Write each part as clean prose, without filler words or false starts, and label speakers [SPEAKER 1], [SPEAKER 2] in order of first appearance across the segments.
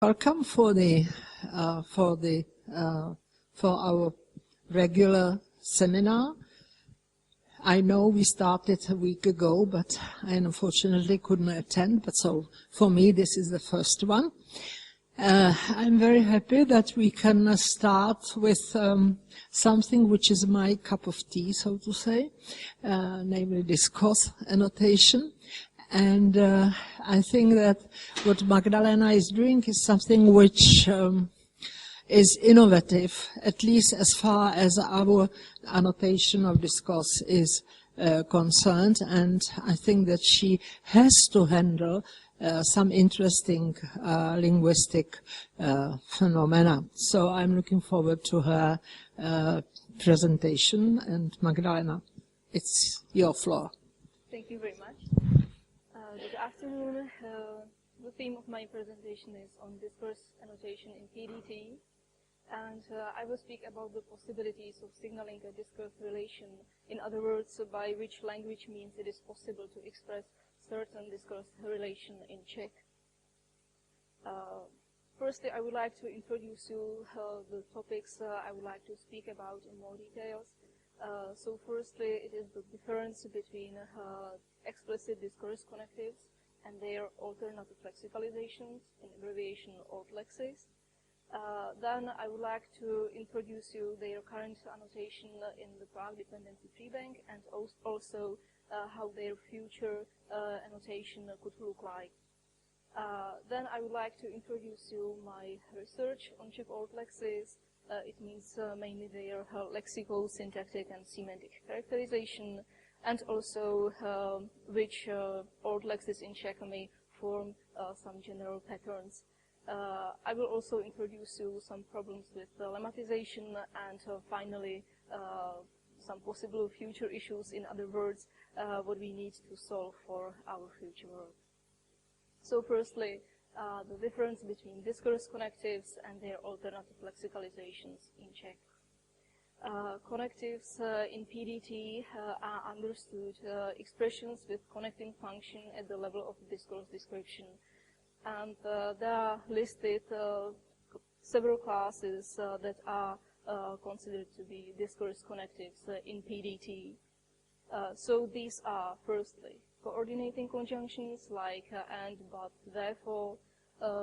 [SPEAKER 1] Welcome for our regular seminar. I know we started a week ago, but I unfortunately couldn't attend. But so for me, this is the first one. I'm very happy that we can start with something which is my cup of tea, so to say, namely discourse annotation. And I think that what Magdalena is doing is something which is innovative, at least as far as our annotation of discourse is concerned. And I think that she has to handle some interesting linguistic phenomena. So I'm looking forward to her presentation. And Magdalena, it's your floor.
[SPEAKER 2] Thank you very much. Good afternoon. The theme of my presentation is on discourse annotation in PDT, and I will speak about the possibilities of signaling a discourse relation, in other words, by which language means it is possible to express certain discourse relation in Czech. Firstly, I would like to introduce you the topics I would like to speak about in more details. So firstly, it is the difference between explicit discourse connectives and their alternative lexicalizations, in abbreviation AltLexes. Then I would like to introduce you their current annotation in the Prague Dependency Treebank, and also how their future annotation could look like. Then I would like to introduce you my research on Czech AltLexes. It means mainly their lexico-syntactic and semantic characterization, and also which AltLexes in Czech may form some general patterns. I will also introduce you some problems with Lamentization, and finally some possible future issues, in other words, what we need to solve for our future world. So firstly, the difference between discourse connectives and their alternative lexicalizations in Czech. Connectives in PDT are understood expressions with connecting function at the level of discourse description. And there are listed several classes that are considered to be discourse connectives in PDT. So these are, firstly, coordinating conjunctions like and, but, therefore,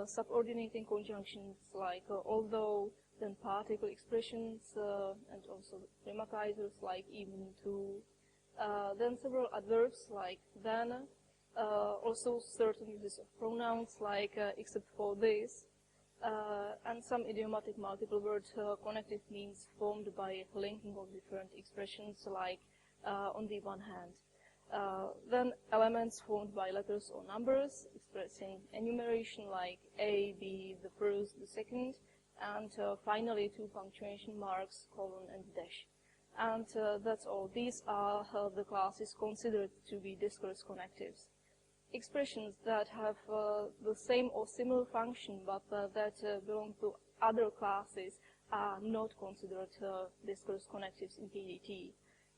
[SPEAKER 2] subordinating conjunctions like although, then particle expressions, and also grammatizers like even, to, then several adverbs like then, also certain uses of pronouns like except for this, and some idiomatic multiple word connective means formed by linking of different expressions like on the one hand. Then elements formed by letters or numbers expressing enumeration like A, B, the first, the second, and finally two punctuation marks, colon and dash. And that's all. These are the classes considered to be discourse connectives. Expressions that have the same or similar function but that belong to other classes are not considered discourse connectives in PDT.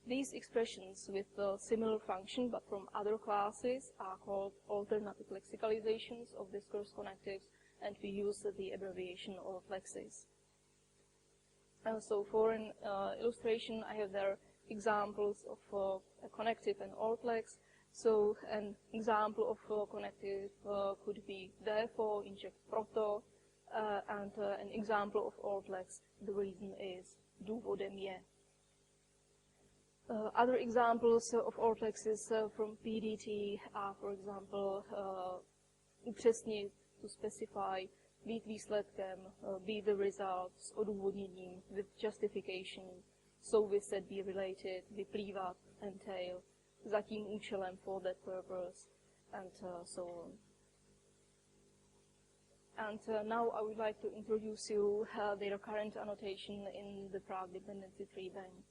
[SPEAKER 2] These expressions with similar function but from other classes are called alternative lexicalizations of discourse connectives, and we use the abbreviation AltLexes. So for an illustration, I have there examples of a connective and AltLex. So an example of a connective could be therefore in Czech proto, and an example of AltLex, the reason is důvodem je. Other examples of AltLexes from PDT are, for example, upřesnit, to specify, být výsledkem, be the result, s odůvodněním, with justification, souviset, be related, vyplývat, entail, za tím účelem, for that purpose, and so on. And now I would like to introduce you their current annotation in the Prague Dependency Treebank.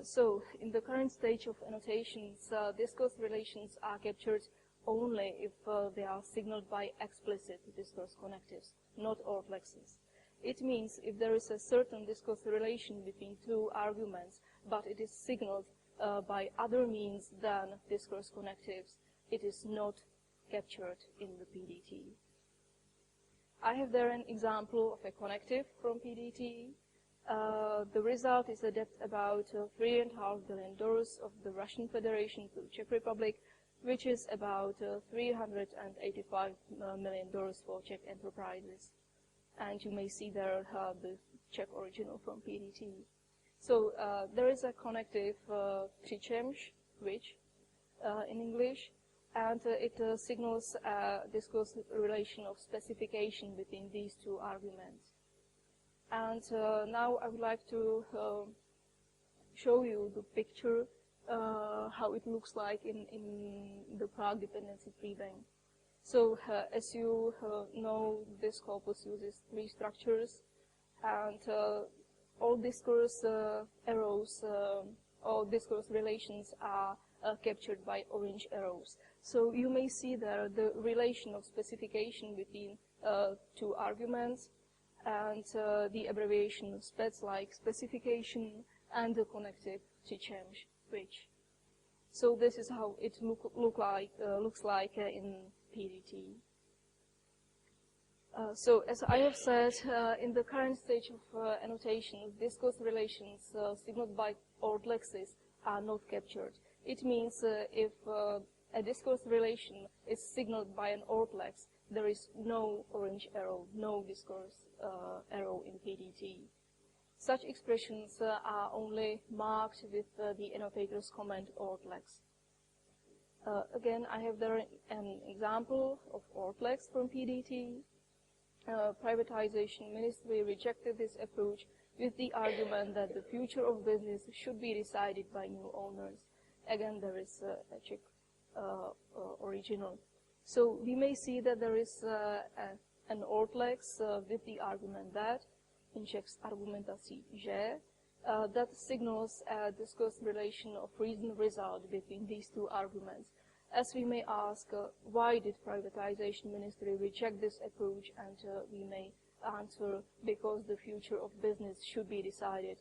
[SPEAKER 2] So, in the current stage of annotations, discourse relations are captured only if they are signaled by explicit discourse connectives, not AltLexes. It means if there is a certain discourse relation between two arguments, but it is signaled by other means than discourse connectives, it is not captured in the PDT. I have there an example of a connective from PDT. The result is a debt about $3.5 billion of the Russian Federation to Czech Republic, which is about $385 million for Czech enterprises. And you may see there the Czech original from PDT. So there is a connective Treebank, which in English, and it signals a discourse relation of specification between these two arguments. And now I would like to show you the picture, how it looks like in the Prague Dependency Treebank. So as you know, this corpus uses three structures, and all discourse arrows or discourse relations are captured by orange arrows. So you may see there the relation of specification between two arguments, and the abbreviation SPECs like specification, and the connective Treebank, which. So this is how it looks like in PDT. So as I have said, in the current stage of annotation, discourse relations signaled by AltLexes are not captured. It means if a discourse relation is signaled by an AltLex, there is no orange arrow, no discourse arrow in PDT. Such expressions are only marked with the annotator's comment AltLex. Again, I have there an example of AltLex from PDT. Privatization Ministry rejected this approach with the argument that the future of business should be decided by new owners. Again, there is a Czech original. So we may see that there is an AltLex with the argument that, in Czech argumentací že, that signals a discourse relation of reason-result between these two arguments. As we may ask, why did Privatization Ministry reject this approach? And we may answer, because the future of business should be decided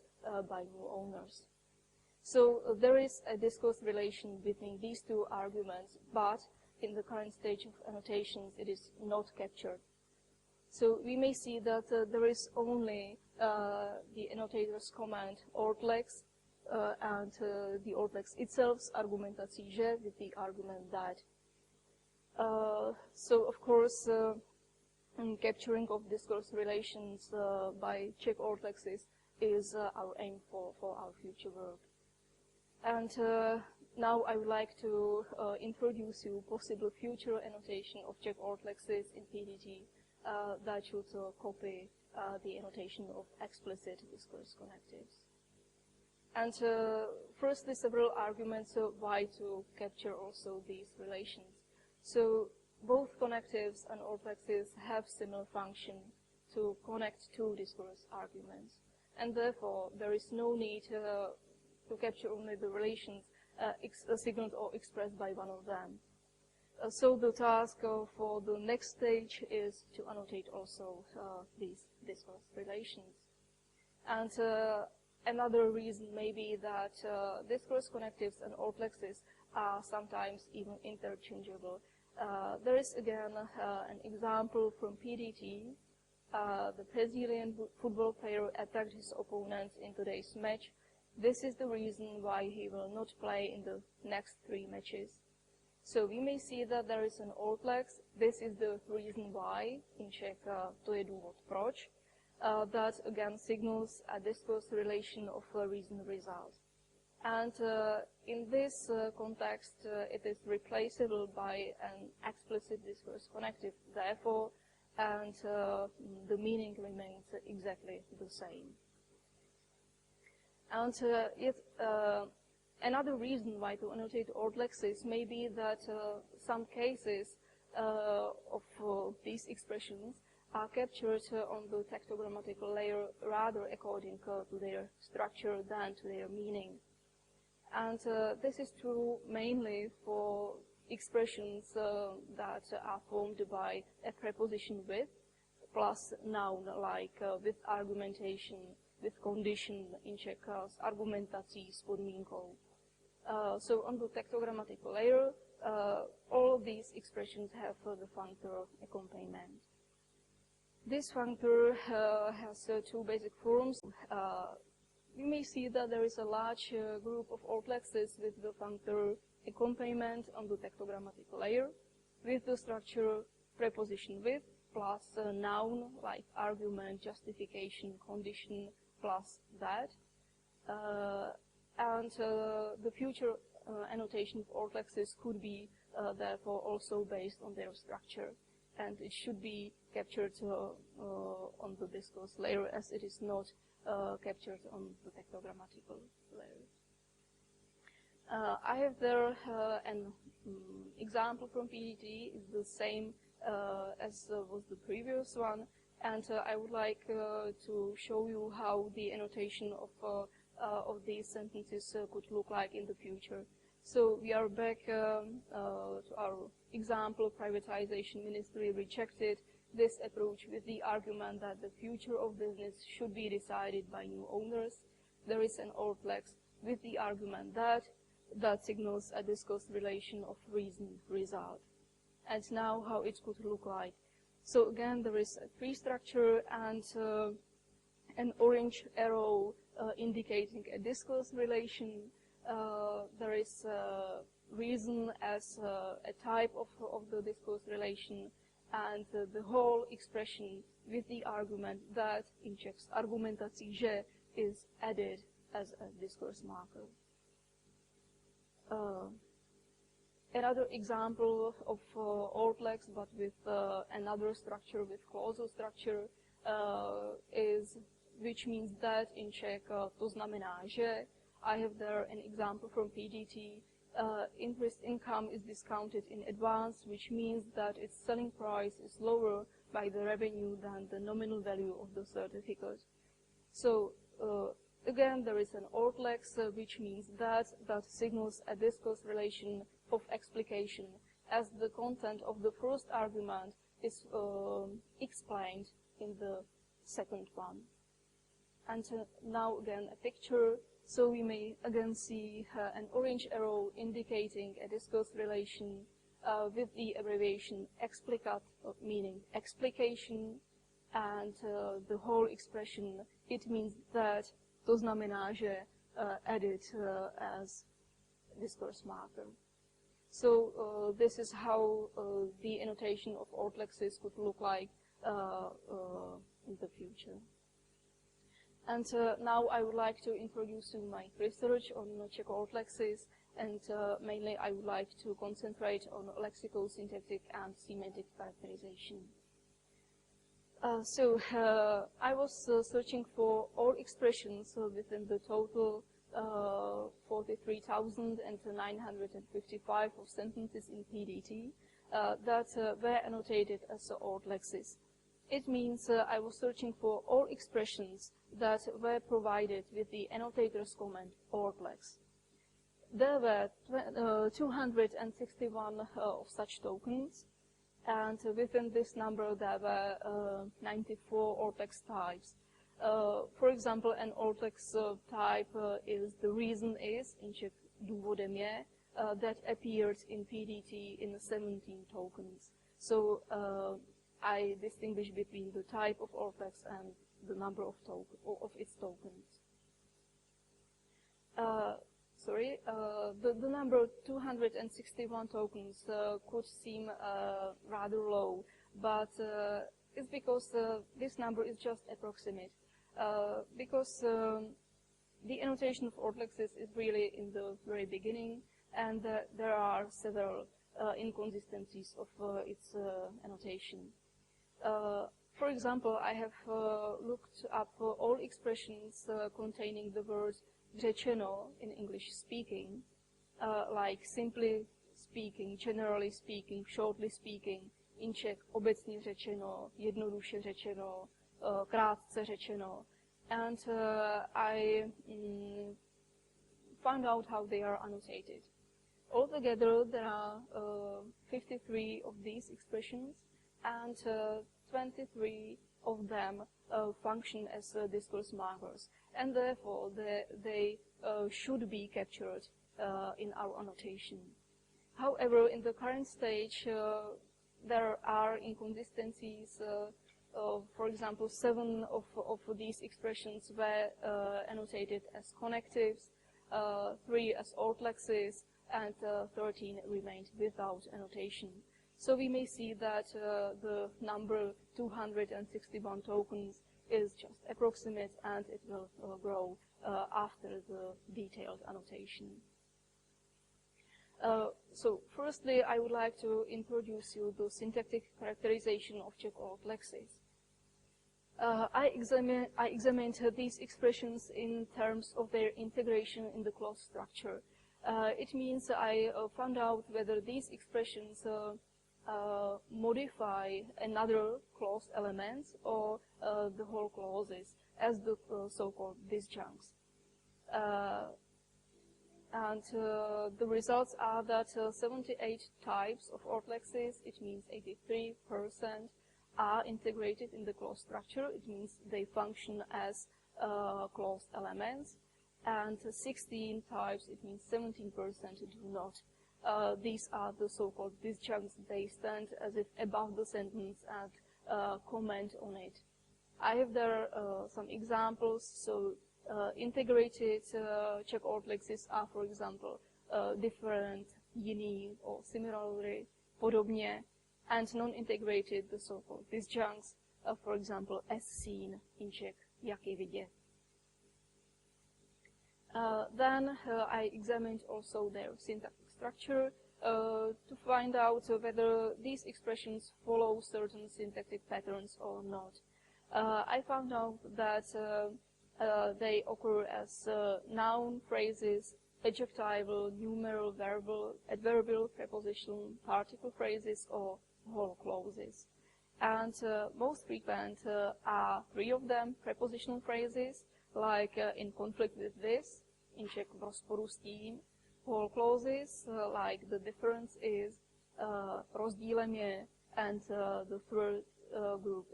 [SPEAKER 2] by new owners. So there is a discourse relation between these two arguments, but in the current stage of annotations, it is not captured. So we may see that there is only the annotator's comment AltLex and the AltLex itself's argumentací že with the argument that. So of course, capturing of discourse relations by Czech AltLexes is our aim for our future work. And now I would like to introduce you possible future annotation of Czech AltLexes in PDT that should copy the annotation of explicit discourse connectives. And firstly, several arguments why to capture also these relations. So both connectives and AltLexes have similar function to connect two discourse arguments. And therefore, there is no need to capture only the relations signaled or expressed by one of them. So the task for the next stage is to annotate also these discourse relations. And another reason may be that discourse connectives and AltLexes are sometimes even interchangeable. There is again an example from PDT. The Brazilian football player attacked his opponent in today's match. This is the reason why he will not play in the next 3 matches. So we may see that there is an AltLex. This is the reason why, in Czech to je důvod proč. That again signals a discourse relation of a reason-result. And in this context, it is replaceable by an explicit discourse connective, therefore, and the meaning remains exactly the same. And another reason why to annotate AltLexes may be that some cases of these expressions are captured on the tectogrammatical layer rather according to their structure than to their meaning. And this is true mainly for expressions that are formed by a preposition with plus noun, like with argumentation, with condition, in Czech s argumentací, s podmínkou. So on the tectogrammatical layer, all of these expressions have the functor accompaniment. This functor has two basic forms. You may see that there is a large group of AltLexes with the functor accompaniment on the tectogrammatical layer, with the structure preposition with plus a noun like argument, justification, condition plus that. And the future annotation of AltLexes could be therefore also based on their structure, and it should be captured on the discourse layer as it is not captured on the tectogrammatical layer. I have there an example from PDT. It's the same as was the previous one, and I would like to show you how the annotation of these sentences could look like in the future. So we are back to our example. Privatization Ministry rejected this approach with the argument that the future of business should be decided by new owners. There is an AltLex with the argument that signals a discourse relation of reason-result. And now how it could look like. So again, there is a tree structure and an orange arrow indicating a discourse relation. There is reason as a type of the discourse relation, and the whole expression with the argument that, in Czech, argumentací že, is added as a discourse marker. Another example of AltLex, but with another structure, with clausal structure, is which means that in Czech, to znamená že. I have there an example from PDT. Interest income is discounted in advance, which means that its selling price is lower by the revenue than the nominal value of the certificate. So again, there is an AltLex, which means that signals a discourse relation of explication, as the content of the first argument is explained in the second one. And now again a picture. So we may again see an orange arrow indicating a discourse relation with the abbreviation explicat, meaning explication, and the whole expression, it means that, to znamená že, added as discourse marker. So this is how the annotation of AltLexes could look like in the future. And now I would like to introduce you my research on Czech AltLexes, and mainly I would like to concentrate on lexico-syntactic and semantic characterization. So I was searching for all expressions within the total 43,955 of sentences in PDT that were annotated as AltLexes. It means I was searching for all expressions that were provided with the annotator's comment AltLex. There were 261 of such tokens, and within this number there were 94 AltLex types. For example, an AltLex type is the reason is, in Czech důvodem je, that appeared in PDT in 17 tokens. So I distinguish between the type of AltLex and the number of its tokens. The number 261 tokens could seem rather low, but it's because this number is just approximate. Because the annotation of AltLexes is really in the very beginning, and there are several inconsistencies of its annotation. For example, I have looked up all expressions containing the word řečeno in English speaking, like simply speaking, generally speaking, shortly speaking, in Czech obecně řečeno, jednoduše řečeno, krátce řečeno, and I found out how they are annotated. Altogether, there are 53 of these expressions, and 23 of them function as discourse markers, and therefore they should be captured in our annotation. However, in the current stage, there are inconsistencies for example, 7 of these expressions were annotated as connectives, 3 as AltLexes, and 13 remained without annotation. So we may see that the number 261 tokens is just approximate, and it will grow after the detailed annotation. So firstly, I would like to introduce you the syntactic characterization of Czech AltLexes. I examined these expressions in terms of their integration in the clause structure. It means I found out whether these expressions modify another clause element or the whole clauses as the so-called disjuncts. And the results are that 78 types of AltLexes, it means 83%, are integrated in the clause structure. It means they function as clause elements. And 16 types, it means 17%, do not. These are the so-called disjuncts. They stand as if above the sentence and comment on it. I have there some examples. So integrated Czech AltLexes are, for example, different, jiný, or similarly, podobně, and non-integrated, the so-called disjuncts, for example, as seen in Czech, jak je vidět. Then I examined also their syntactic structure to find out whether these expressions follow certain syntactic patterns or not. I found out that they occur as noun phrases, adjectival, numeral, verbal, adverbial, prepositional, particle phrases, or whole clauses. And most frequent are 3 of them, prepositional phrases, like in conflict with this, in Czech v rozporu s tím, whole clauses, like the difference is, rozdílem je, and the third group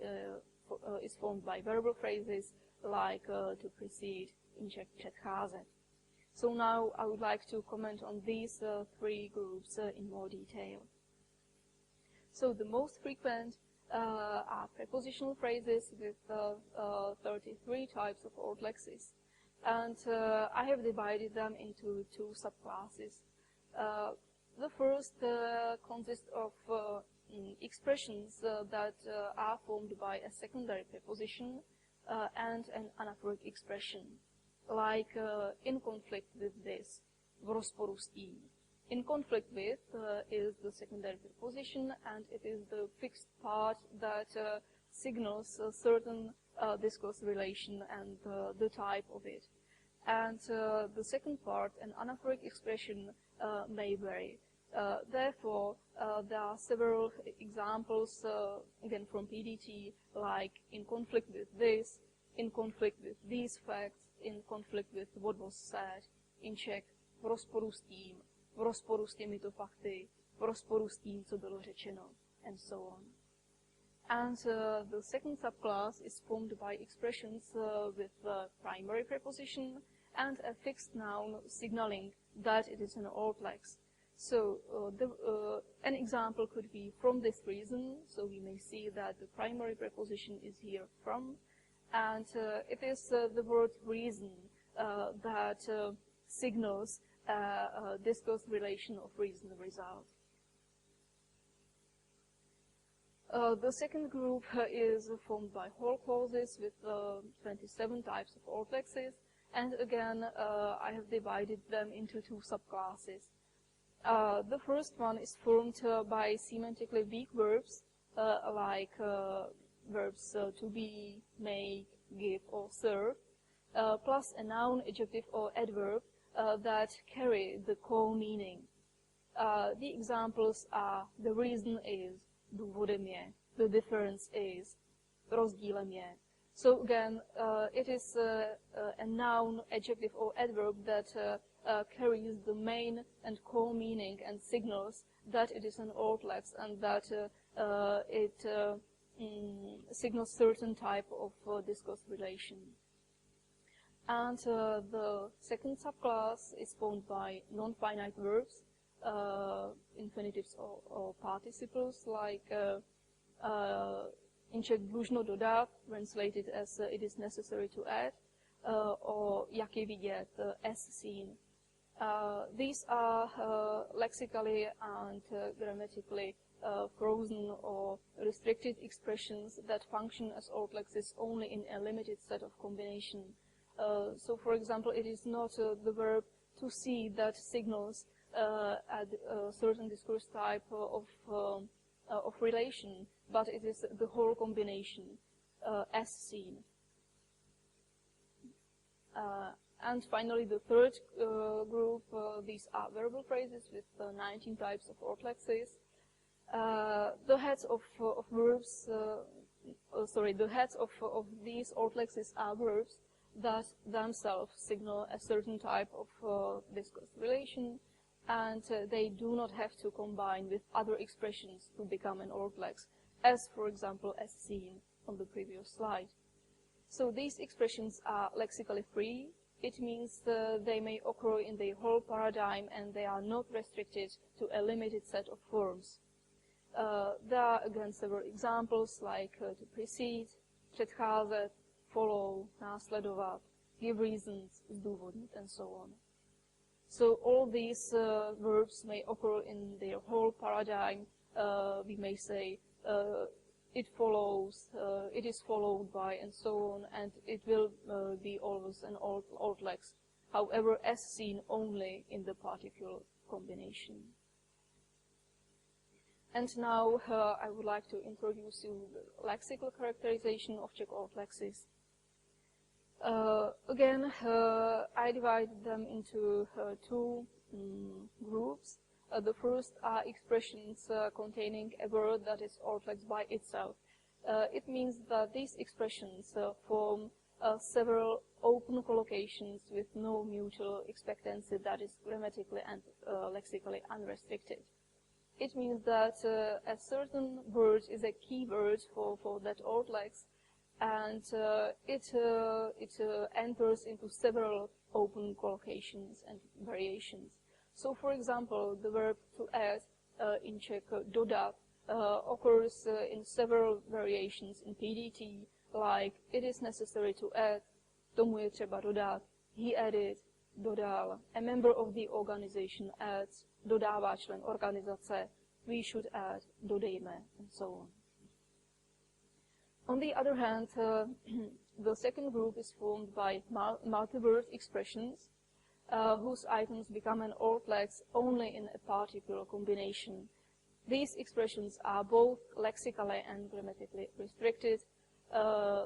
[SPEAKER 2] is formed by verbal phrases, like to precede, in Czech předcházet. So now I would like to comment on these 3 groups in more detail. So the most frequent are prepositional phrases with 33 types of AltLexes. And I have divided them into 2 subclasses. The first consists of expressions that are formed by a secondary preposition and an anaphoric expression, like in conflict with this, v rozporu s tím. In conflict with is the secondary preposition, and it is the fixed part that signals a certain discourse relation and the type of it. And the second part, an anaphoric expression, may vary. Therefore, there are several examples, again from PDT, like in conflict with this, in conflict with these facts, in conflict with what was said, in Czech, v rozporu s tím, v rozporu s těmito fakty, v rozporu s tím, co bylo řečeno, and so on. And the second subclass is formed by expressions with primary preposition and a fixed noun signaling that it is an AltLex. So an example could be from this reason, so we may see that the primary preposition is here from, and it is the word reason that signals a discourse relation of reason result. The second group is formed by whole clauses with 27 types of AltLexes, and again I have divided them into 2 subclasses. The first one is formed by semantically weak verbs, like verbs to be, make, give, or serve, plus a noun, adjective, or adverb that carry the core meaning. The examples are the reason is, důvodem je, the difference is, rozdílem je. So again, it is a noun, adjective, or adverb that carries the main and core meaning and signals that it is an AltLex and that it signals certain type of discourse relation. And the second subclass is formed by non-finite verbs, infinitives or participles, like in Czech dlužno dodat, translated as it is necessary to add, or jak je vidět, as seen. These are lexically and grammatically frozen or restricted expressions that function as AltLexes only in a limited set of combination. So, for example, it is not the verb to see that signals at a certain discourse type of relation, but it is the whole combination as seen. And finally, the third group, these are verbal phrases with 19 types of AltLexes. The heads of verbs, the heads of these AltLexes are verbs that themselves signal a certain type of discourse relation, and they do not have to combine with other expressions to become an AltLex, as, for example, as seen on the previous slide. So these expressions are lexically free. It means they may occur in the whole paradigm, and they are not restricted to a limited set of forms. There are again several examples like to precede, předcházet, follow, následovat, give reasons, zdůvodnit, and so on. So all these verbs may occur in their whole paradigm. We may say it follows, it is followed by, and so on, and it will be always an AltLex, however, as seen only in the particular combination. And now I would like to introduce you the lexical characterization of Czech AltLexes. Again, I divided them into two groups. The first are expressions containing a word that is AltLex by itself. It means that these expressions form several open collocations with no mutual expectancy that is grammatically and lexically unrestricted. It means that a certain word is a keyword for that AltLex, and it enters into several open collocations and variations. So, for example, the verb to add in Czech dodat occurs in several variations in PDT, like it is necessary to add, tomu je třeba dodat, he added, dodal, a member of the organization adds, dodává člen organizace, we should add, dodejme, and so on. On the other hand, the second group is formed by multi-word expressions whose items become an AltLex only in a particular combination. These expressions are both lexically and grammatically restricted.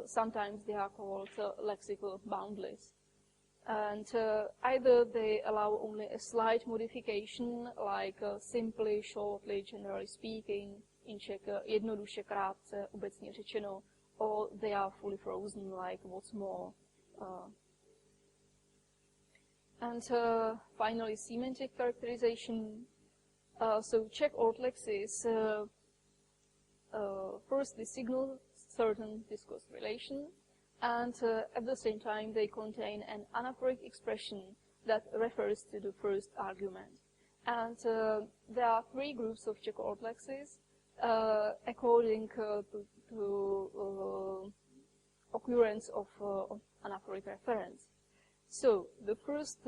[SPEAKER 2] Sometimes they are called lexical boundless. And either they allow only a slight modification, like simply, shortly, generally speaking, in Czech jednoduše, krátce, obecně řečeno, or they are fully frozen, like what's more. And finally, semantic characterization. So Czech AltLexes firstly signal certain discourse relation, and at the same time they contain an anaphoric expression that refers to the first argument. And there are three groups of Czech AltLexes according to occurrence of anaphoric reference. So the first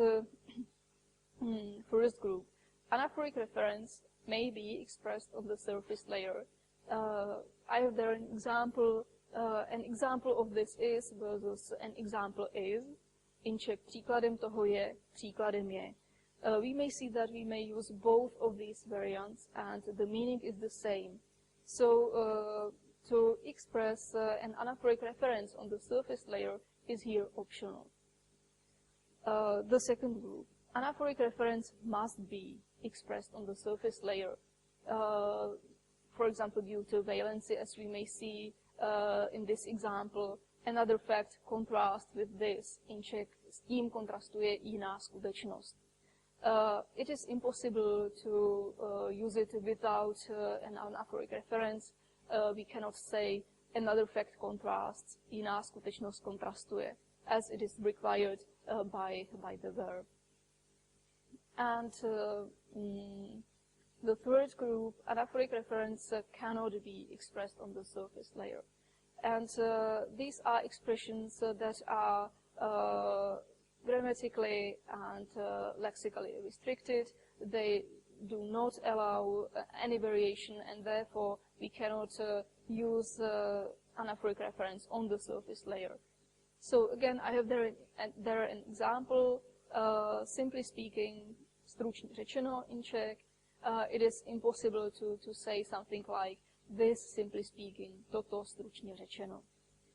[SPEAKER 2] group, anaphoric reference, may be expressed on the surface layer. I have there an example. An example of this is versus an example is. In Czech, příkladem toho je, příkladem je. We may see that we may use both of these variants, and the meaning is the same. So to express an anaphoric reference on the surface layer is here optional. The second group, anaphoric reference must be expressed on the surface layer. For example, due to valency, as we may see in this example. Another fact contrasts with this. In Czech, s tím kontrastuje jiná skutečnost. It is impossible to use it without an anaphoric reference. We cannot say another fact contrasts, jiná skutečnost kontrastuje, as it is required by the verb. And the third group, anaphoric reference, cannot be expressed on the surface layer. And these are expressions that are grammatically and lexically restricted. They do not allow any variation, and therefore we cannot use anaphoric reference on the surface layer. So again, I have there an example. Simply speaking, stručně řečeno in Czech, it is impossible to say something like this, simply speaking, toto stručně řečeno.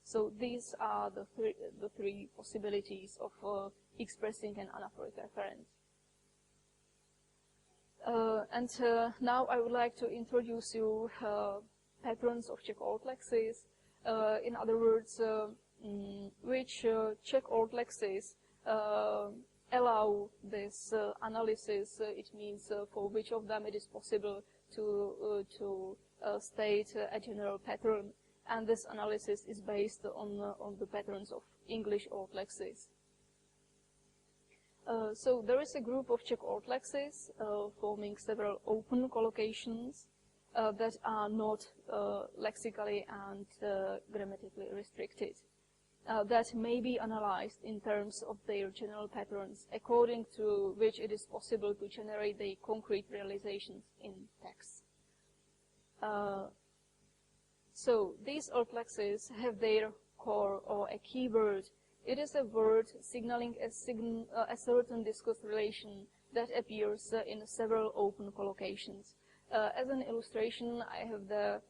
[SPEAKER 2] So these are the three possibilities of expressing an anaphoric reference. Now I would like to introduce you patterns of Czech AltLexes. In other words, which Czech AltLexes allow this analysis. It means for which of them it is possible to state a general pattern, and this analysis is based on the patterns of English AltLexes. So there is a group of Czech AltLexes forming several open collocations that are not lexically and grammatically restricted, that may be analyzed in terms of their general patterns, according to which it is possible to generate the concrete realizations in text. So these AltLexes have their core or a keyword. It is a word signaling a certain discourse relation that appears in several open collocations. As an illustration, I have the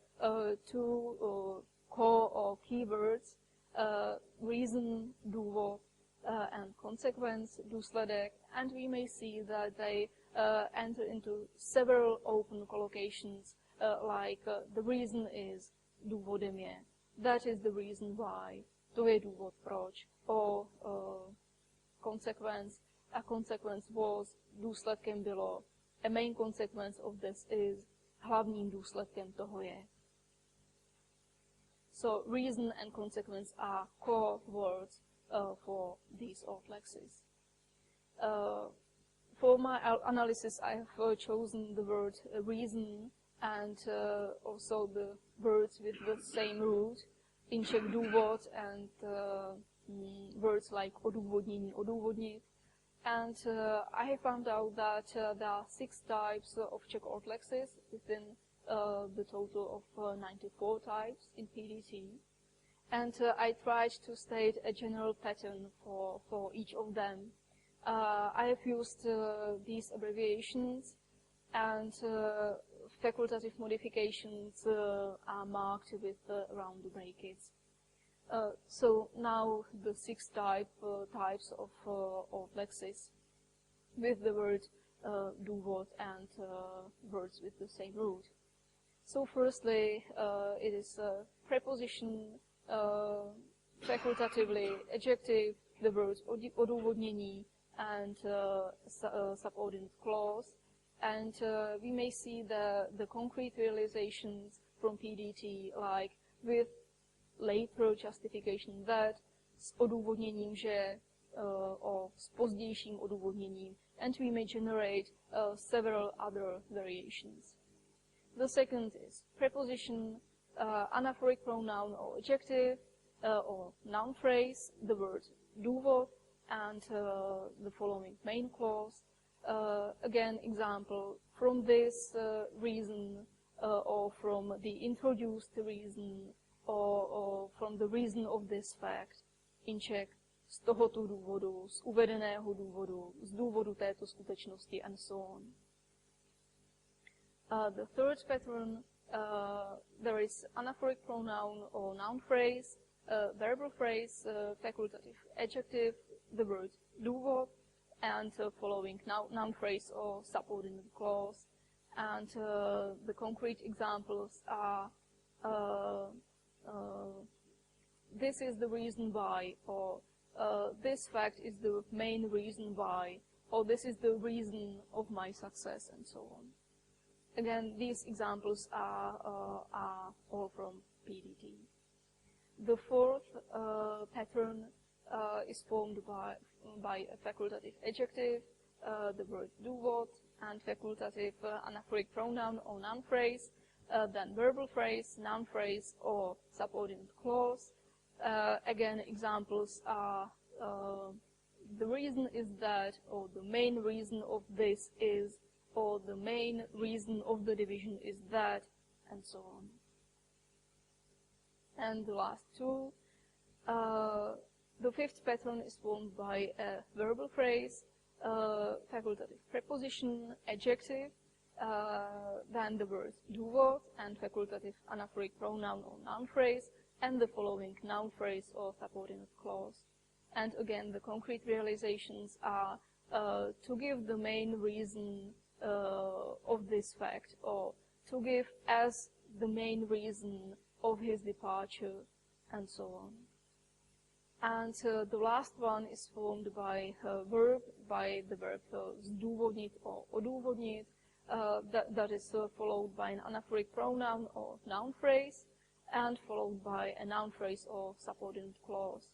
[SPEAKER 2] two core or keywords, reason, důvod, and consequence, důsledek, and we may see that they enter into several open collocations, like the reason is, důvodem je, that is the reason why, to je důvod proč, or consequence, a consequence was, důsledkem bylo, a main consequence of this is, hlavním důsledkem toho je. So reason and consequence are core words for these AltLexes. For my analysis, I have chosen the word reason and also the words with the same root, in Czech důvod, and words like odůvodnění, odůvodnit. And I have found out that there are 6 types of Czech AltLexes within the total of 94 types in PDT. And I tried to state a general pattern for each of them. I have used these abbreviations, and facultative modifications are marked with round brackets. So now the 6 types of AltLexes with the word důvod and words with the same root. So firstly, it is preposition, facultatively adjective, the words odůvodnění and subordinate clause. And we may see the concrete realizations from PDT, like with later justification that, s odůvodněním že, or s pozdějším odůvodněním, and we may generate several other variations. The second is preposition, anaphoric pronoun or adjective, or noun phrase, the word důvod, and the following main clause. Again, example, from this reason, or from the introduced reason, or from the reason of this fact, in Czech, z tohoto důvodu, z uvedeného důvodu, z důvodu této skutečnosti, and so on. The third pattern, there is anaphoric pronoun or noun phrase, verbal phrase, facultative adjective, the word důvod, and following noun phrase or subordinate clause. And the concrete examples are this is the reason why, or this fact is the main reason why, or this is the reason of my success, and so on. Again, these examples are all from PDT. The fourth pattern is formed by a facultative adjective, the word důvod, and facultative anaphoric pronoun or noun phrase, then verbal phrase, noun phrase, or subordinate clause. Again, examples are the reason is that, or the main reason of this is, or the main reason of the division is that, and so on. And the last two, the fifth pattern is formed by a verbal phrase, facultative preposition, adjective, then the words důvod and facultative anaphoric pronoun or noun phrase, and the following noun phrase or subordinate clause. And again, the concrete realizations are to give the main reason of this fact, or to give as the main reason of his departure, and so on. And the last one is formed by verb, by the verb zdůvodnit or odůvodnit, that is followed by an anaphoric pronoun or noun phrase, and followed by a noun phrase or subordinate clause.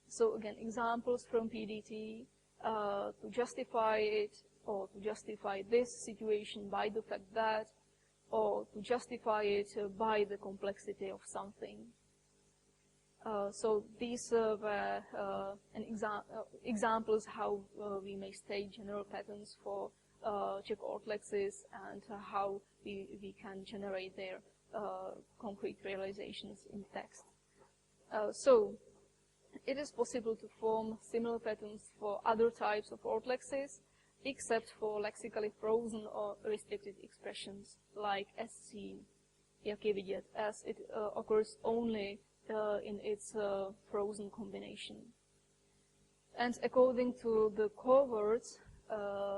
[SPEAKER 2] So again, examples from PDT, to justify it, or to justify this situation by the fact that, or to justify it by the complexity of something. So these were examples how we may state general patterns for Czech AltLexes and how we can generate their concrete realizations in text. So it is possible to form similar patterns for other types of AltLexes, except for lexically frozen or restricted expressions, like as seen, jak je vidět, as it occurs only in its frozen combination. And according to the core words,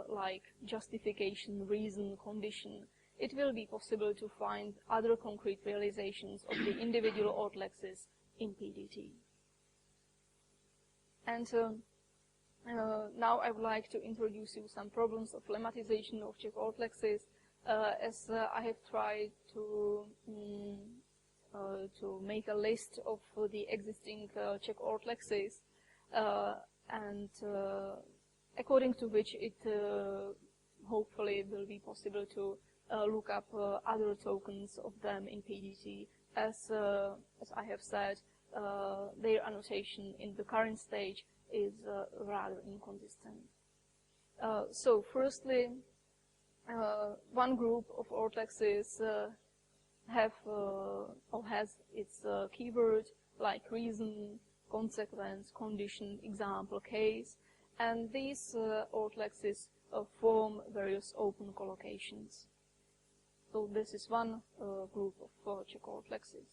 [SPEAKER 2] like justification, reason, condition, it will be possible to find other concrete realizations of the individual AltLexes in PDT. And now I would like to introduce you some problems of lemmatization of Czech AltLexes, as I have tried to make a list of the existing Czech AltLexes, and according to which it hopefully will be possible to look up other tokens of them in PDT, as I have said, their annotation in the current stage is rather inconsistent. So firstly, one group of AltLexes have or has its keyword like reason, consequence, condition, example, case, and these AltLexes form various open collocations. So this is one group of Czech AltLexes.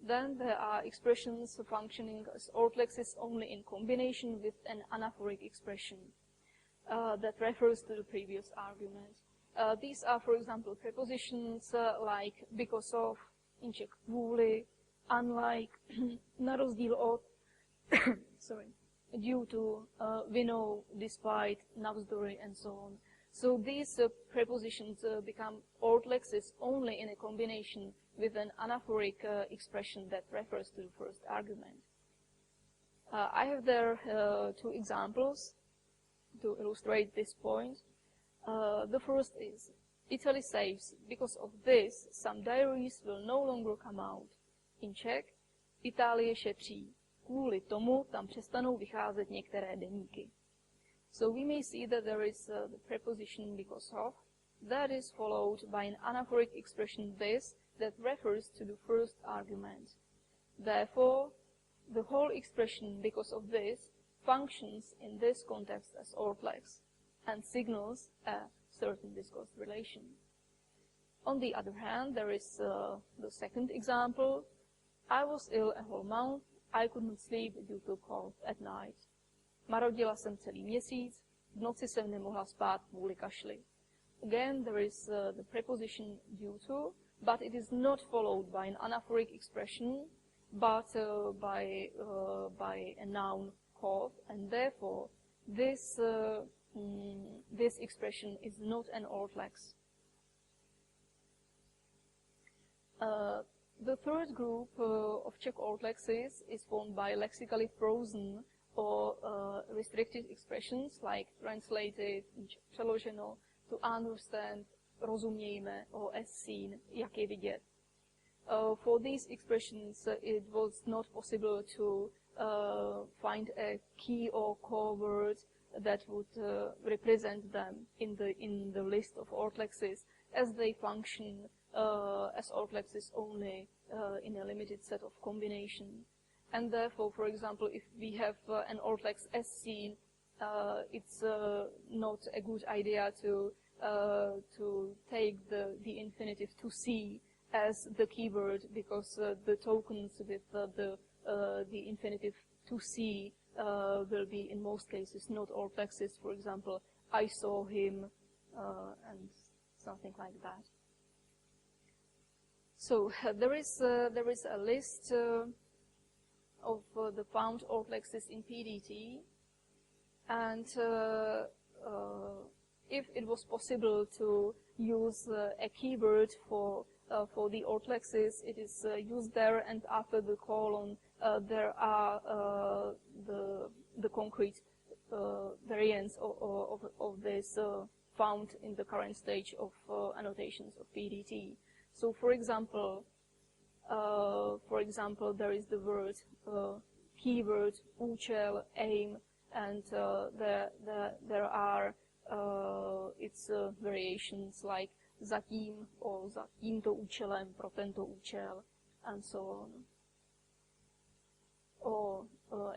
[SPEAKER 2] Then there are expressions functioning as AltLexes only in combination with an anaphoric expression that refers to the previous argument. These are, for example, prepositions like because of, in Czech kvůli, unlike, na rozdíl od, sorry, due to, vinou, despite, navzdory, and so on. So these prepositions become AltLexes only in a combination with an anaphoric expression that refers to the first argument. I have there two examples to illustrate this point. The first is, Italy saves, because of this, some diaries will no longer come out. In Czech, Itálie šetří, kvůli tomu tam přestanou vycházet některé deníky. So we may see that there is the preposition because of, that is followed by an anaphoric expression this, that refers to the first argument. Therefore, the whole expression because of this functions in this context as AltLex and signals a certain discourse relation. On the other hand, there is the second example. I was ill a whole month. I couldn't sleep due to cold at night. Marodila jsem celý měsíc. V noci jsem nemohla spát kvůli kašli. Again, there is the preposition due to, but it is not followed by an anaphoric expression, but by a noun called, and therefore this this expression is not an AltLex. The third group of Czech AltLexes is formed by lexically frozen or restricted expressions like translated, přeloženo, to understand, rozumějme o as seen, jak je vidět. For these expressions, it was not possible to find a key or core word that would represent them in the list of AltLexes, as they function as AltLexes only in a limited set of combinations. And therefore, for example, if we have an AltLex as seen, it's not a good idea to take the infinitive to see as the keyword, because the tokens with the infinitive to see will be in most cases not AltLexes. For example, I saw him and something like that. So there is a list of the found AltLexes in PDT, and if it was possible to use a keyword for the AltLexes, it is used there, and after the colon there are the concrete variants of this found in the current stage of annotations of PDT. So, for example, there is the word keyword, účel, aim, and there are its variations like za tím or za tímto účelem, pro tento účel, and so on. Or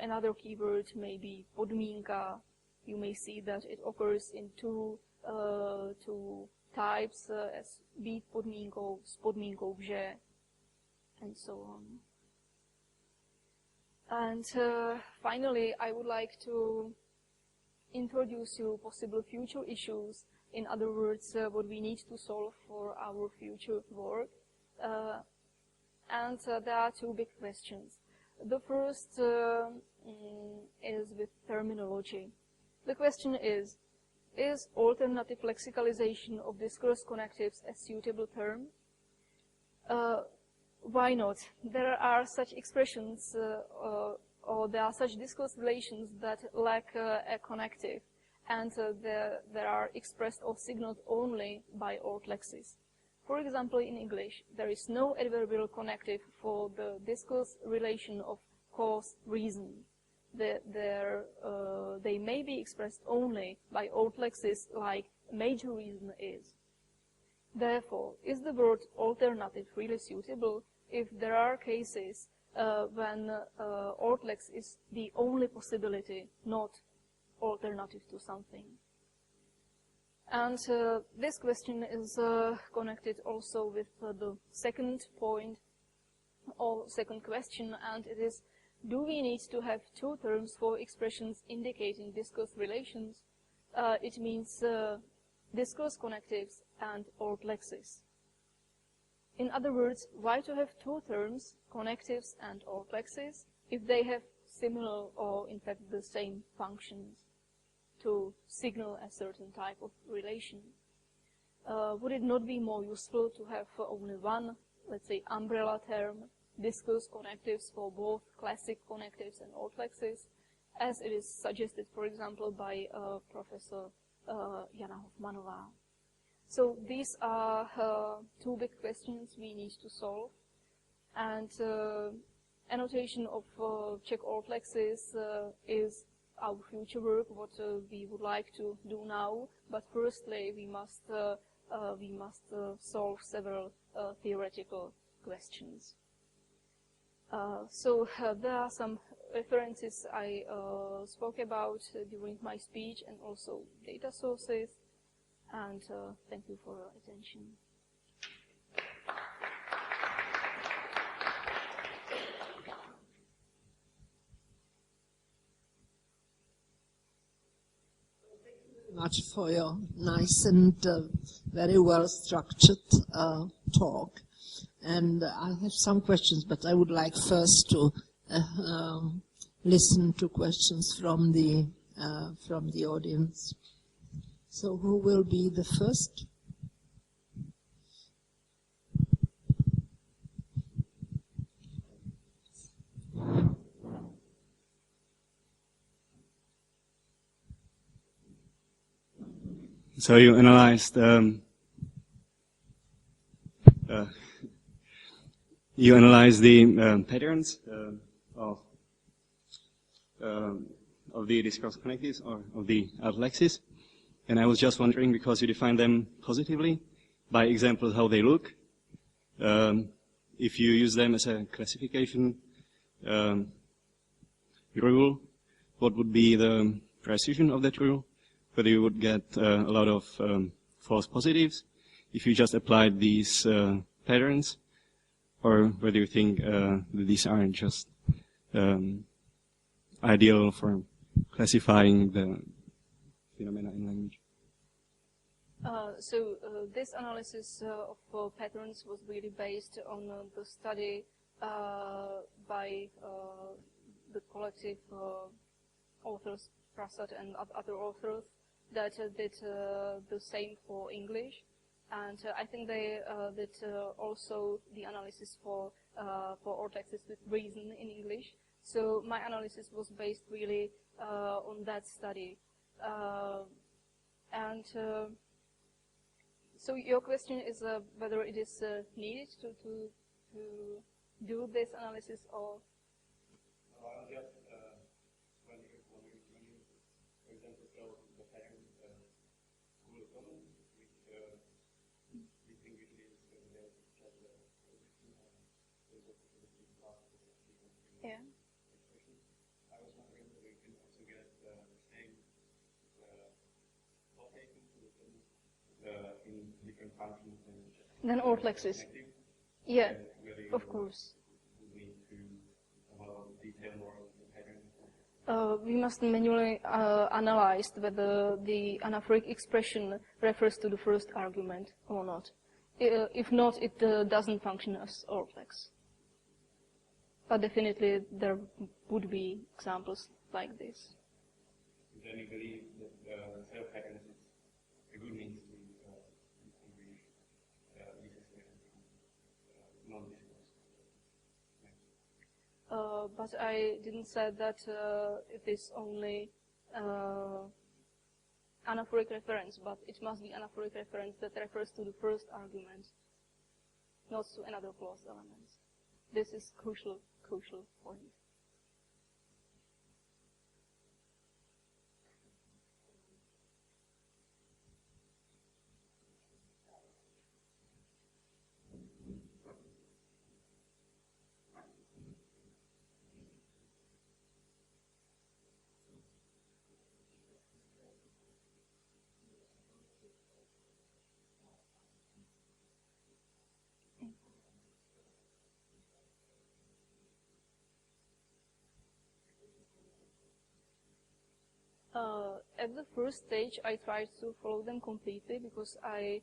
[SPEAKER 2] another keyword may be podmínka. You may see that it occurs in two types, as být podmínkou, s podmínkou že, and so on. And finally, I would like to introduce you possible future issues. In other words, what we need to solve for our future work. And there are two big questions. The first is with terminology. The question is alternative lexicalization of discourse connectives a suitable term? Why not? There are such expressions or there are such discourse relations that lack a connective, and they are expressed or signaled only by AltLexes. For example, in English, there is no adverbial connective for the discourse relation of cause, reason. They may be expressed only by AltLexes, like major reason is. Therefore, is the word alternative really suitable if there are cases when AltLex is the only possibility, not alternative to something? And this question is connected also with the second point or second question, and it is, do we need to have two terms for expressions indicating discourse relations? It means discourse connectives and AltLexes. In other words, why to have two terms, connectives and AltLexes, if they have similar or in fact the same functions to signal a certain type of relation? Would it not be more useful to have only one, let's say, umbrella term, discourse connectives for both classic connectives and AltLexes, as it is suggested, for example, by Professor Jana Hofmanová? So these are two big questions we need to solve, and annotation of Czech AltLexes is our future work, what we would like to do now. But firstly, we must solve several theoretical questions. So there are some references I spoke about during my speech, and also data sources. And thank you for your attention.
[SPEAKER 1] Much for your nice and very well structured talk. And I have some questions, but I would like first to listen to questions from the audience. So who will be the first?
[SPEAKER 3] So you analyzed you analyze the patterns of the discourse connectives or of the AltLexes, and I was just wondering, because you define them positively by examples how they look, if you use them as a classification rule, what would be the precision of that rule? Whether you would get a lot of false positives if you just applied these patterns, or whether you think that these aren't just ideal for classifying the phenomena in language.
[SPEAKER 2] This analysis of patterns was really based on the study by the collective authors, Prasad and other authors, that did the same for English. And I think they did also the analysis for AltLexes with reason in English. So my analysis was based really on that study. So your question is whether it is needed to do this analysis, or?
[SPEAKER 3] Just when you, for example, show the pattern school of common, which distinguishes
[SPEAKER 2] yeah.
[SPEAKER 3] I was wondering whether you can also get the same location in different functions
[SPEAKER 2] than AltLexes. Yeah, of course. We must manually analyze whether the anaphoric expression refers to the first argument or not. If not, it doesn't function as AltLex. But definitely there would be examples like this.
[SPEAKER 3] Then you believe that self-patterns is a good means to distinguish this expression from non-discourse.
[SPEAKER 2] But I didn't say that it is only anaphoric reference, but it must be anaphoric reference that refers to the first argument, not to another clause element. This is crucial point. At the first stage, I tried to follow them completely because I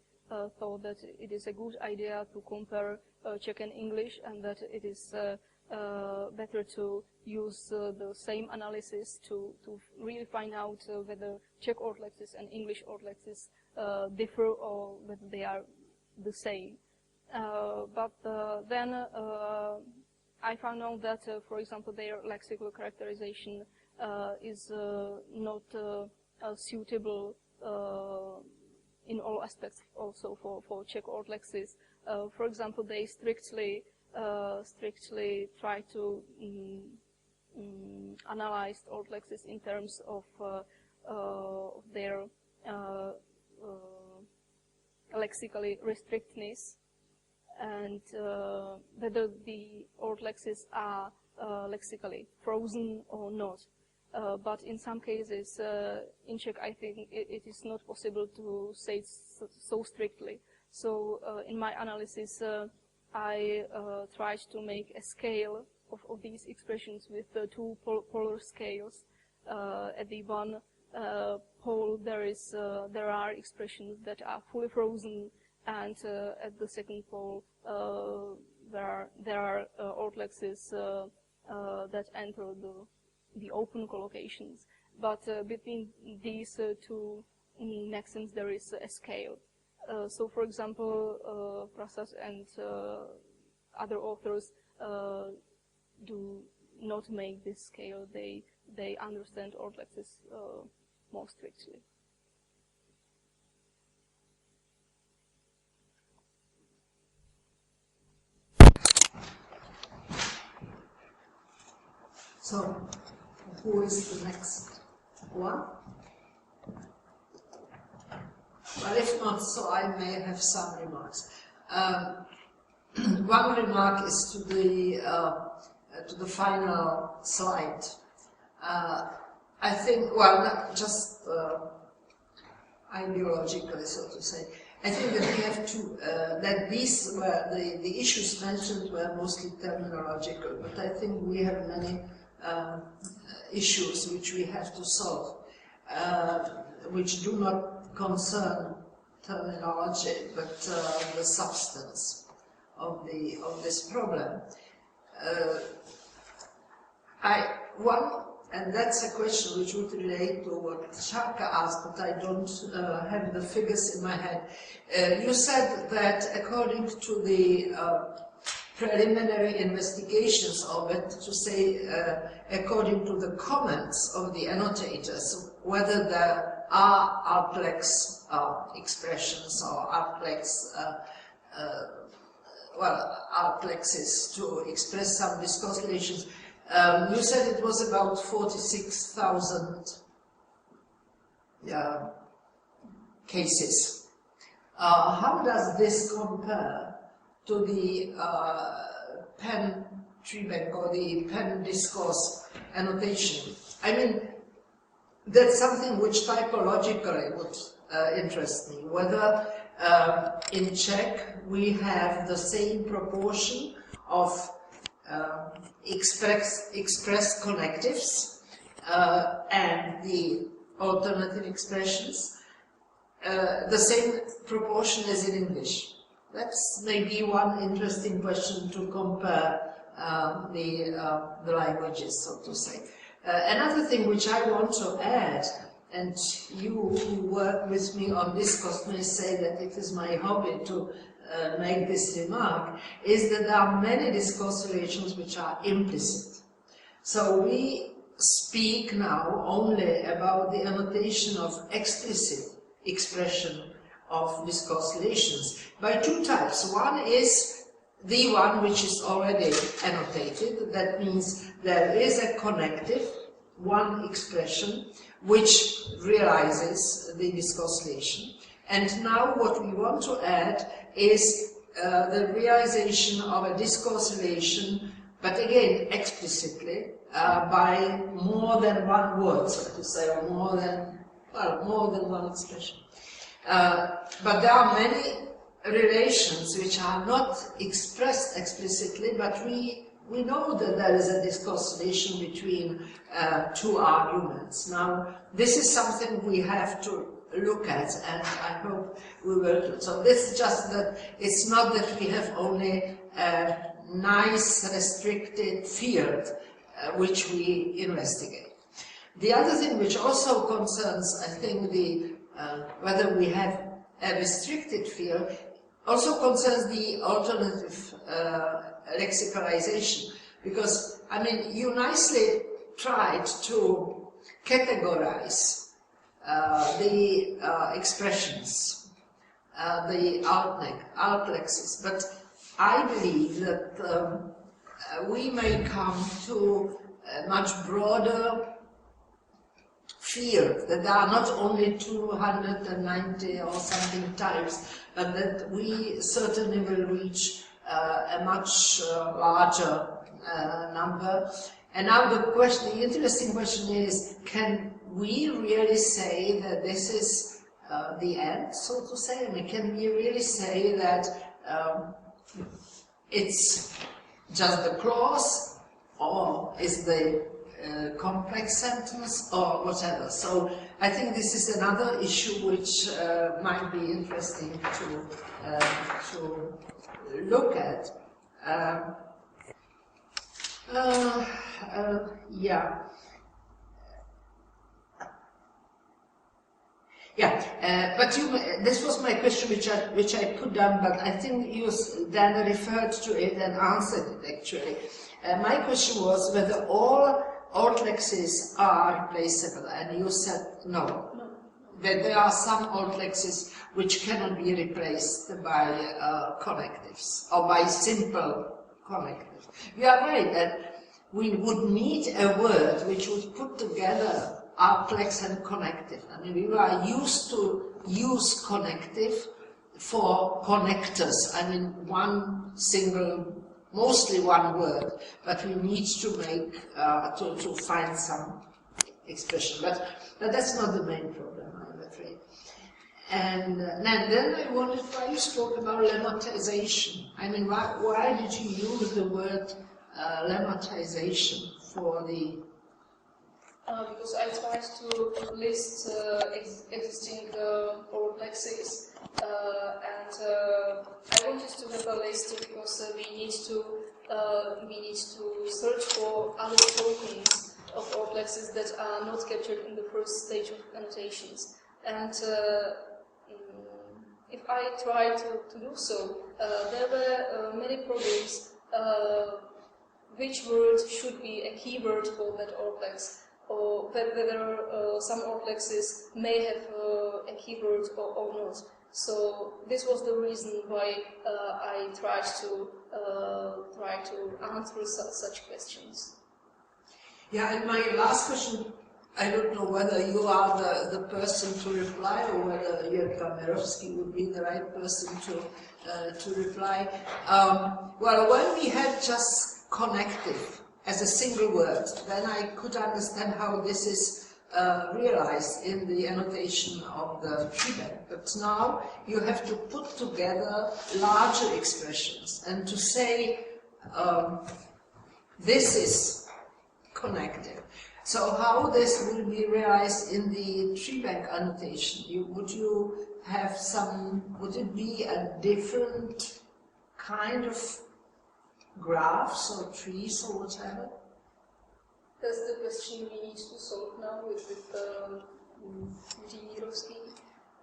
[SPEAKER 2] thought that it is a good idea to compare Czech and English, and that it is better to use the same analysis to really find out whether Czech AltLexes and English AltLexes differ or whether they are the same. But then I found out that, for example, their lexical characterization is not suitable in all aspects also for Czech AltLexes. For example, they strictly try to analyze AltLexes in terms of their lexically restrictedness, and whether the AltLexes are lexically frozen or not. But in some cases, in Czech, I think it is not possible to say so strictly. So in my analysis, I tried to make a scale of these expressions with two polar scales. At the one pole, there are expressions that are fully frozen, and at the second pole, there are AltLexes that enter the open collocations. But between these two maxims, there is a scale. So, for example, Prasad and other authors do not make this scale. They understand AltLexes more strictly.
[SPEAKER 1] So, who is the next one? Well, if not, so I may have some remarks. One remark is to the final slide. I think, well, not just ideologically, so to say. I think that we have to, that these were, the issues mentioned were mostly terminological, but I think we have many issues which we have to solve, which do not concern terminology, but the substance of this problem. And that's a question which would relate to what Sharka asked, but I don't have the figures in my head. You said that according to the preliminary investigations of it, to say according to the comments of the annotators, whether there are AltLex expressions or AltLex, AltLexes to express some discourse relations. You said it was about 46,000 cases. How does this compare to the Penn Treebank or the Penn Discourse Annotation? I mean, that's something which typologically would interest me, whether in Czech we have the same proportion of express connectives and the alternative expressions, the same proportion as in English. That's maybe one interesting question to compare the languages, so to say. Another thing which I want to add, and you who work with me on discourse may say that it is my hobby to make this remark, is that there are many discourse relations which are implicit. So we speak now only about the annotation of explicit expression of discourse relations by two types. One is the one which is already annotated, that means there is a connective, one expression, which realizes the discourse relation. And now what we want to add is the realization of a discourse relation, but again explicitly, by more than one word, so to say, or more than one expression. But there are many relations which are not expressed explicitly, but we know that there is a discourse relation between two arguments. Now, this is something we have to look at, and I hope we will do. So this is just that it's not that we have only a nice restricted field which we investigate. The other thing which also concerns, I think, the whether we have a restricted field, also concerns the alternative lexicalization, because, I mean, you nicely tried to categorize the expressions, the AltLexes, but I believe that we may come to a much broader field, that there are not only 290 or something types, but that we certainly will reach a much larger number. And now the interesting question is, can we really say that this is the end, so to say? I mean, can we really say that it's just the clause, or is the complex sentence, or whatever? So I think this is another issue which might be interesting to look at. But this was my question, which I put down, but I think you then referred to it and answered it actually. My question was whether all AltLexes are replaceable, and you said no. That there are some AltLexes which cannot be replaced by connectives or by simple connective. You are right that we would need a word which would put together AltLex and connective. I mean, we are used to use connective for connectors. I mean, one single, mostly one word, but we need to make, to find some expression. But that's not the main problem, I'm afraid. And then I wondered why you spoke about lemmatization. I mean, why did you use the word lemmatization for the...
[SPEAKER 2] Because I tried to list existing AltLexes, and I wanted to have a list because we need to search for other tokens of AltLexes that are not captured in the first stage of annotations. And if I tried to do so, there were many problems. Which word should be a keyword for that AltLex, or whether some AltLexes may have a keyword or not. So this was the reason why I tried to answer such questions.
[SPEAKER 1] Yeah, and my last question, I don't know whether you are the person to reply or whether Jirka Merovsky would be the right person to reply. Well, when we had just connective as a single word, then I could understand how this is realized in the annotation of the treebank. But now you have to put together larger expressions and to say this is connective. So how this will be realized in the treebank annotation? Would you have would it be a different kind of graphs or trees or whatever?
[SPEAKER 2] That's the question we need to solve now with Mirovsky.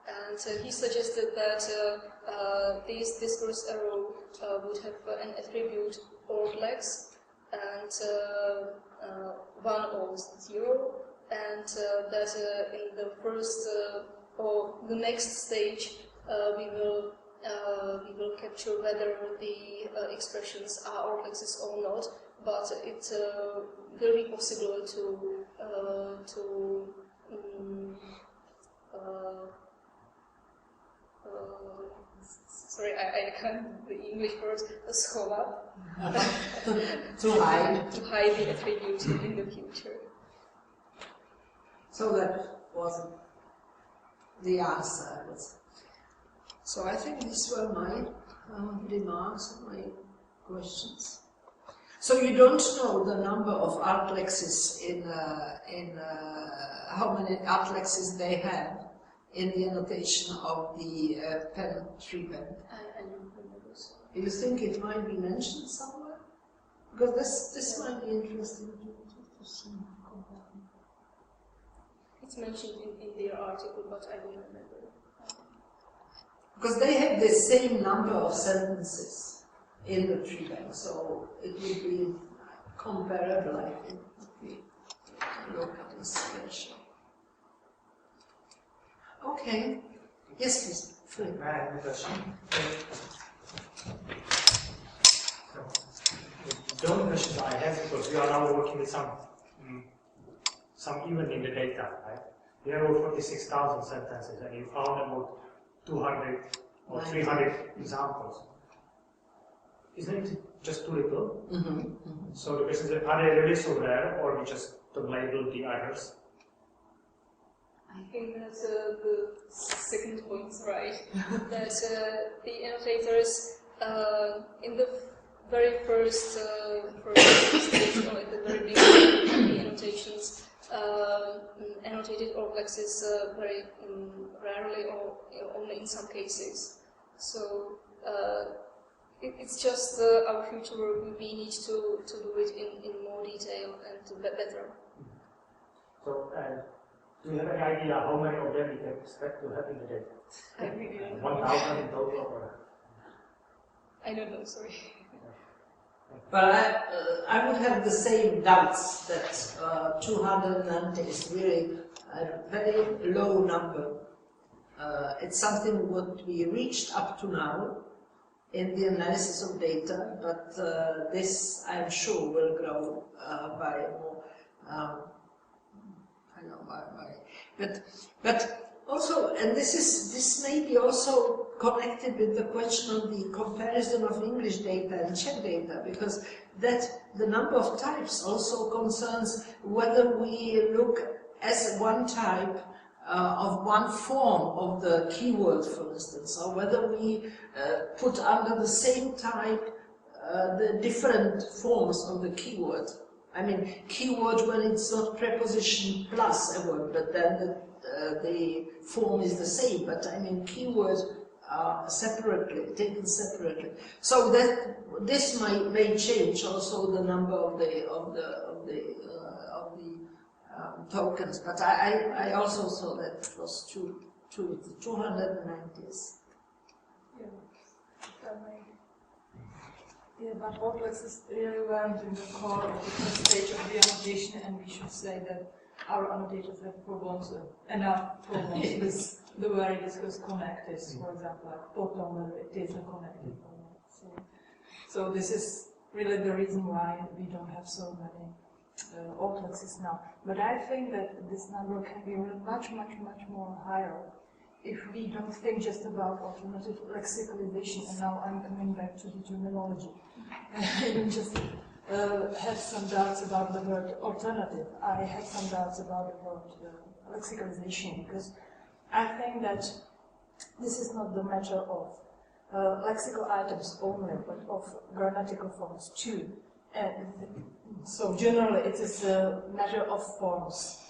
[SPEAKER 2] And he suggested that this discourse arrow would have an attribute AltLex and one or 0, and that in the first or the next stage we will capture whether the expressions are AltLexes or not, but it will be possible sorry, I can't the English word scholar
[SPEAKER 1] to hide
[SPEAKER 2] the attribute in the future.
[SPEAKER 1] So that wasn't the answer. So I think these were my remarks and my questions. So you don't know the number of AltLexes in how many AltLexes they have in the annotation of the Penn Treebank.
[SPEAKER 2] I don't remember so.
[SPEAKER 1] You think it might be mentioned somewhere? Because this might be interesting to see.
[SPEAKER 2] It's mentioned in their article, but I don't remember.
[SPEAKER 1] Because they have the same number of sentences in the treebank, so it would be comparable, I think, if we look at this spreadsheet. Okay. Yes, please. Philip.
[SPEAKER 4] I have a question. The only question I have, because we are now working with some even in the data, right? You have over 46,000 sentences, and you found about 200 or 300 examples. Isn't it just too little? Mm-hmm. Mm-hmm. So the question is, are they really so rare, or we just don't label the others?
[SPEAKER 2] I think that the second point is right. That the annotators in the very first stage, or at the very beginning of the annotations, annotated AltLexes very rarely or only in some cases. So it's just our future work. We need to do it in more detail and better.
[SPEAKER 4] So, do you have any idea how many of them we can expect to have in the data?
[SPEAKER 2] I really don't know.
[SPEAKER 4] 1,000 in total? Or?
[SPEAKER 2] I don't know, sorry.
[SPEAKER 1] But I would have the same doubts that 290 is really a very low number. It's something what we reached up to now, in the analysis of data, but this, I'm sure, will grow by more, I know, but also, and this may be also connected with the question of the comparison of English data and Czech data, because that the number of types also concerns whether we look as one type of one form of the keyword, for instance, or whether we put under the same type the different forms of the keyword. I mean, keyword when it's not preposition plus a word, but then the form is the same. But I mean, keywords are separately, taken separately. So that this may change also the number of the tokens. But I also saw that it was 290s.
[SPEAKER 5] Yeah, but AltLex is really went in the core of the first stage of the annotation, and we should say that our annotators have problems, enough problems with the very discussed connectives, for example, like bottom, whether it is a connective or not. So this is really the reason why we don't have so many AltLexes now. But I think that this number can be really much more higher if we don't think just about alternative lexicalization. And now I'm coming back to the terminology. I don't just have some doubts about the word alternative. I have some doubts about the word lexicalization, because I think that this is not the matter of lexical items only, but of grammatical forms too. And so generally it is a matter of forms,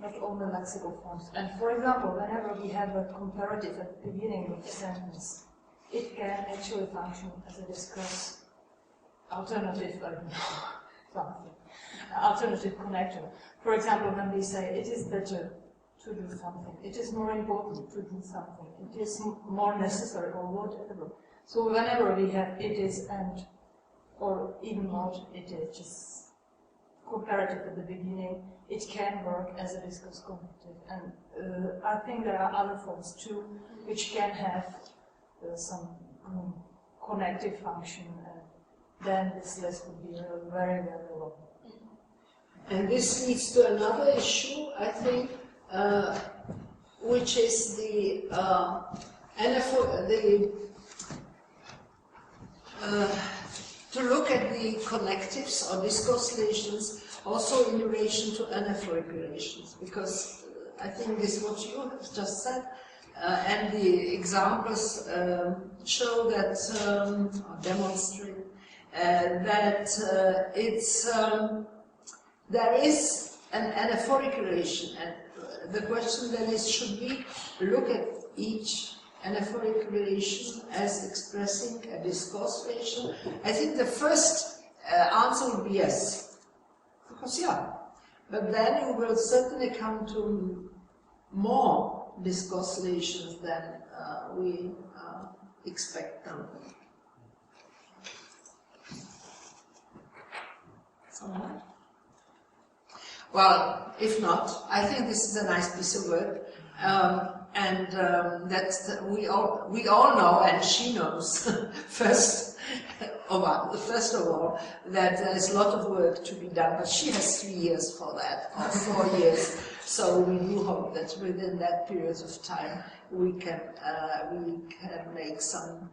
[SPEAKER 5] not only lexical forms. And for example, whenever we have a comparative at the beginning of a sentence, it can actually function as a discourse alternative, I don't know, something, alternative connector. For example, when we say it is better to do something, it is more important to do something, it is more necessary, or whatever. So whenever we have it is and, or even not it is, just comparative at the beginning, it can work as a discourse connective. And I think there are other forms too, which can have some connective function, and then this list would be very long.
[SPEAKER 1] And this leads to another issue, I think, which is to look at the connectives or discourse relations also in relation to anaphoric relations, because I think this is what you have just said, and the examples show that, or demonstrate, that there is an anaphoric relation, and the question then is, should we look at each anaphoric relation as expressing a discourse relation? I think the first answer would be yes, because yeah, but then you will certainly come to more discourse relations than we expect them. Someone? Well, if not, I think this is a nice piece of work, and that we all know, and she knows first of all, that there is a lot of work to be done. But she has 3 years for that, or 4 years. So we do hope that within that period of time we can make some,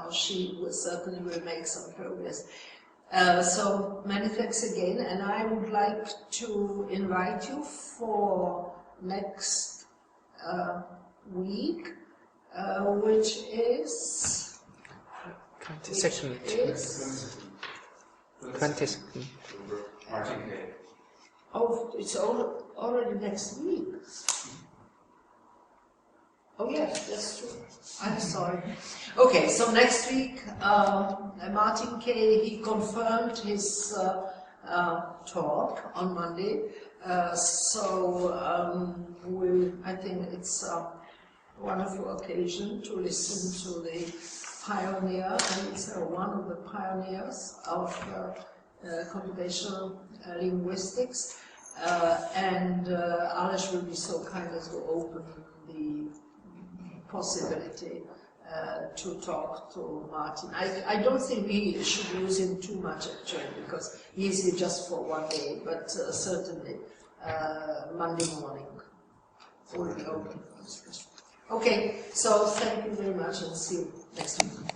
[SPEAKER 1] or she certainly will make some progress. So many thanks again, and I would like to invite you for next week, which is
[SPEAKER 6] 22nd. 22nd.
[SPEAKER 7] Martin K.
[SPEAKER 1] Oh, it's already next week. Oh yes, that's true. I'm sorry. Okay, so next week, Martin K. he confirmed his talk on Monday. I think it's a wonderful occasion to listen to the pioneer, and it's one of the pioneers of computational linguistics. And Aleš will be so kind as to open the possibility to talk to Martin. I don't think we should use him too much actually, because he is here just for one day, but certainly Monday morning will be open for discussion. Okay, so thank you very much and see you next week.